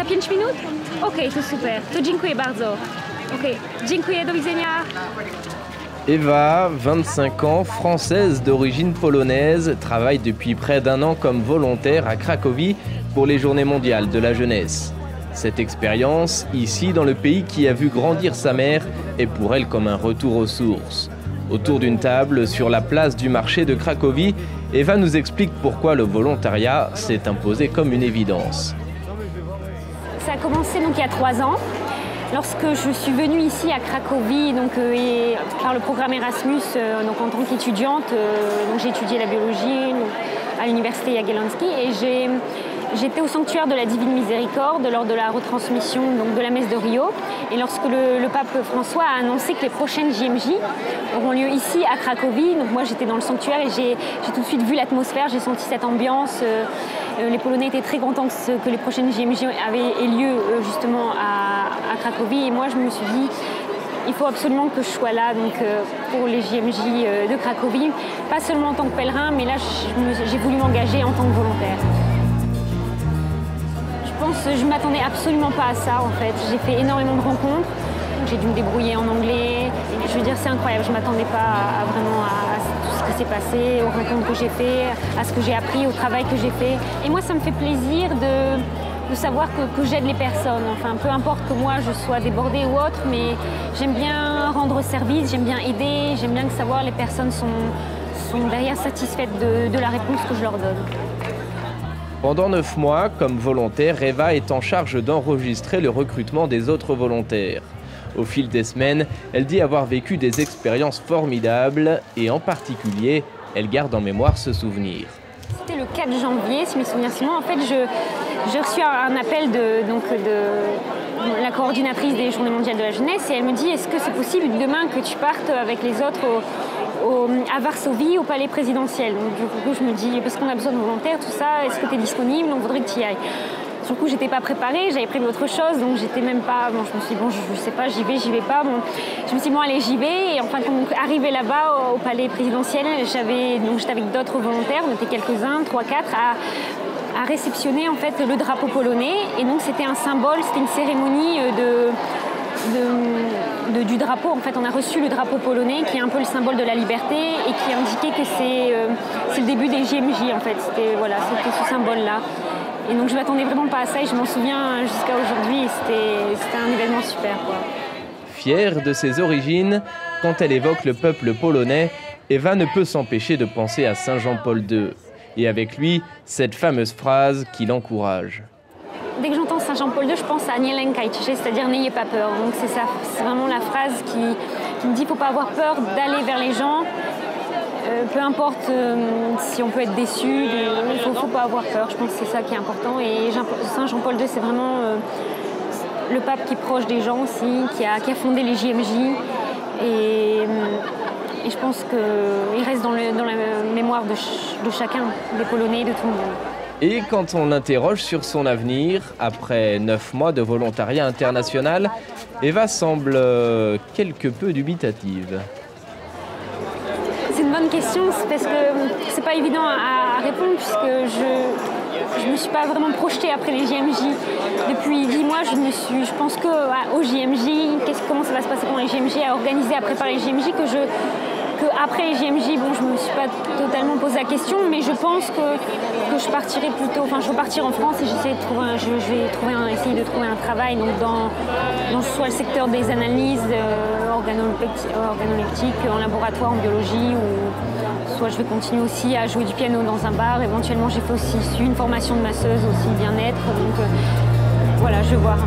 5 minut? Okej, to super. To dziękuję bardzo. Okej, dziękuję, do widzenia. Eva, 25 ans, française d'origine polonaise, travaille depuis près d'1 an comme volontaire à Cracovie pour les Journées mondiales de la jeunesse. Cette expérience, ici dans le pays qui a vu grandir sa mère, est pour elle comme un retour aux sources. Autour d'une table, sur la place du marché de Cracovie, Eva nous explique pourquoi le volontariat s'est imposé comme une évidence. Ça a commencé donc il y a 3 ans. Lorsque je suis venue ici à Cracovie par le programme Erasmus donc en tant qu'étudiante, j'ai étudié la biologie à l'université Jagiellonski et j'étais au sanctuaire de la Divine Miséricorde lors de la retransmission de la messe de Rio. Et lorsque le pape François a annoncé que les prochaines JMJ auront lieu ici à Cracovie, donc moi j'étais dans le sanctuaire et j'ai tout de suite vu l'atmosphère, j'ai senti cette ambiance. Les Polonais étaient très contents que les prochaines JMJ aient lieu justement à Cracovie. Et moi je me suis dit, il faut absolument que je sois là pour les JMJ de Cracovie. Pas seulement en tant que pèlerin, mais là j'ai voulu m'engager en tant que volontaire. Je ne m'attendais absolument pas à ça en fait. J'ai fait énormément de rencontres. J'ai dû me débrouiller en anglais. Je veux dire, c'est incroyable. Je ne m'attendais pas vraiment à tout ce qui s'est passé, aux rencontres que j'ai faites, à ce que j'ai appris, au travail que j'ai fait. Et moi, ça me fait plaisir de savoir que j'aide les personnes. Enfin, peu importe que moi je sois débordée ou autre, mais j'aime bien rendre service, j'aime bien aider, j'aime bien savoir que les personnes sont derrière satisfaites de la réponse que je leur donne. Pendant 9 mois, comme volontaire, Eva est en charge d'enregistrer le recrutement des autres volontaires. Au fil des semaines, elle dit avoir vécu des expériences formidables et en particulier, elle garde en mémoire ce souvenir. C'était le 4 janvier, si mes souvenirs sont bons. En fait, j'ai reçu un appel de la coordinatrice des Journées mondiales de la jeunesse et elle me dit « Est-ce que c'est possible demain que tu partes avec les autres à Varsovie, au palais présidentiel ?» Donc du coup, je me dis « Parce qu'on a besoin de volontaires, tout ça, est-ce que tu es disponible? On voudrait que tu y ailles. » Du coup, j'étais pas préparée, j'avais prévu autre chose, donc j'étais même pas... Bon, je me suis dit, bon, je sais pas, j'y vais pas. Bon, je me suis dit, bon, allez, j'y vais. Et enfin, quand arrivé là-bas, au palais présidentiel, j'étais avec d'autres volontaires, on était quelques-uns, 3-4, à réceptionner en fait le drapeau polonais. Et donc, c'était un symbole, c'était une cérémonie du drapeau. En fait, on a reçu le drapeau polonais, qui est un peu le symbole de la liberté et qui indiquait que c'est le début des JMJ, en fait. C'était ce symbole-là. Et donc je ne m'attendais vraiment pas à ça et je m'en souviens jusqu'à aujourd'hui. C'était un événement super, quoi. Fière de ses origines, quand elle évoque le peuple polonais, Eva ne peut s'empêcher de penser à Saint Jean-Paul II. Et avec lui, cette fameuse phrase qui l'encourage. Dès que j'entends Saint Jean-Paul II, je pense à Nie lękajcie się, c'est-à-dire n'ayez pas peur. Donc c'est ça, c'est vraiment la phrase qui me dit qu'il ne faut pas avoir peur d'aller vers les gens. Peu importe si on peut être déçu, il ne faut pas avoir peur. Je pense que c'est ça qui est important. Et Saint Jean-Paul II, c'est vraiment le pape qui est proche des gens aussi, qui a fondé les JMJ. Et je pense qu'il reste dans la mémoire de chacun, des Polonais, de tout le monde. Et quand on l'interroge sur son avenir, après 9 mois de volontariat international, Eva semble quelque peu dubitative. C'est une bonne question, parce que c'est pas évident à répondre puisque je me suis pas vraiment projetée après les JMJ. Depuis 10 mois, je pense qu'aux JMJ, comment ça va se passer pendant les JMJ, à organiser, à préparer les JMJ, qu'après les JMJ, bon, je me suis pas totalement posé la question, mais je pense que je partirai plutôt, enfin je vais partir en France et essayer de trouver un travail donc dans soit le secteur des analyses organoleptiques en laboratoire, en biologie, ou soit je vais continuer aussi à jouer du piano dans un bar. Éventuellement, j'ai fait aussi une formation de masseuse aussi bien-être, donc voilà, je vais voir.